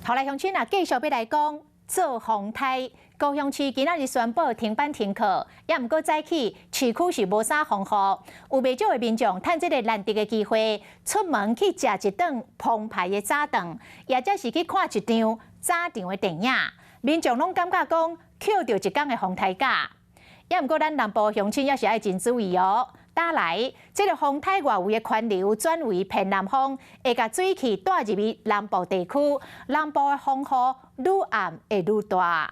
后来乡亲啊，继续要来讲做防台。高雄市今仔日宣布停班停课，也毋过早起市区是无啥防护，有袂少的民众趁这个难得的机会，出门去食一顿澎湃的早顿，或者是去看一场早场的电影。民众拢感觉讲捡到一天的防台假。也毋过咱南部乡亲也是爱真注意哦。打来，这个风台外围的环流转为偏南风，会甲水汽带入去南部地区，南部的风雨愈暗会愈大。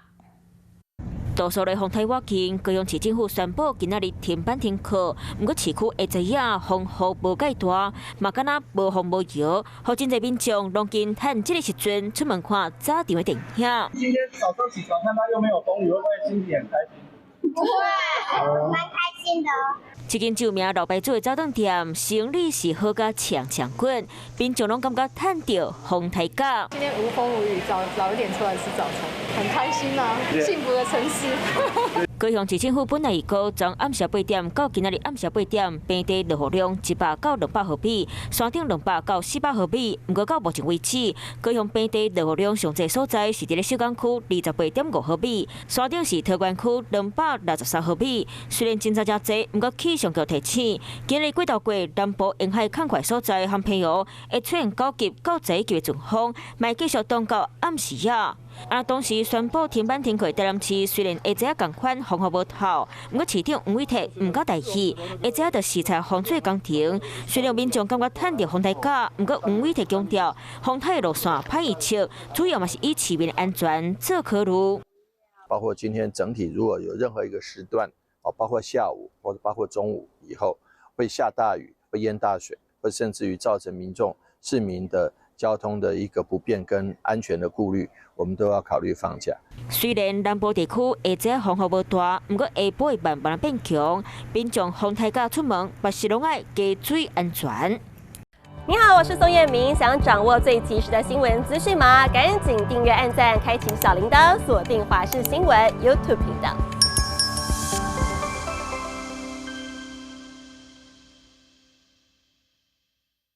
多数的风台外近，高雄市政府宣布今仔日停班停课。不过市区会知影风雨无介大，嘛敢若无风无摇，互真侪民众拢紧趁这个时阵出门看早场的电影。今天早上起床看到又没有风雨，会不会心情很开心？不会，蛮开心的哦。一间著名老牌做的早顿店，生意是好甲强强滚，民众拢感觉趁到风台假。今天无风无雨，早一点出来吃早餐，很开心啊！幸福的城市。高雄市政府本来预估从暗时8点到今仔日暗时8点，平地落雨量100到200毫米，山顶200到400毫米。不过到目前为止，高雄平地落雨量上侪所在是伫咧小港区28.5毫米，山顶是桃园区263毫米。虽然真早济，不过气象局提醒，今日过渡过南部沿海较快所在和平湖会出现高级到10级的阵风，卖继续当到暗时啊。当时宣布停班停课的台南市，虽然下早共款风雨无透，不过市长黄伟哲唔够大气，下早就视察风水工程。虽然民众感觉趁到风台假，不过黄伟哲强调，风台的路线歹预测，主要嘛是以市民的安全做考虑。包括今天整体如果有任何一个时段，包括下午或者包括中午以后会下大雨、会淹大水，或甚至于造成市民的交通的一个不便跟安全的顾虑，我们都要考虑放假。虽然南部地区下早风雨无大，不过下晡会慢慢变强，民众风台假出门，万事拢爱加注意安全。你好，我是宋彦明。想掌握最及时的新闻资讯吗？赶紧订阅、按赞、开启小铃铛，锁定华视新闻 YouTube 频道。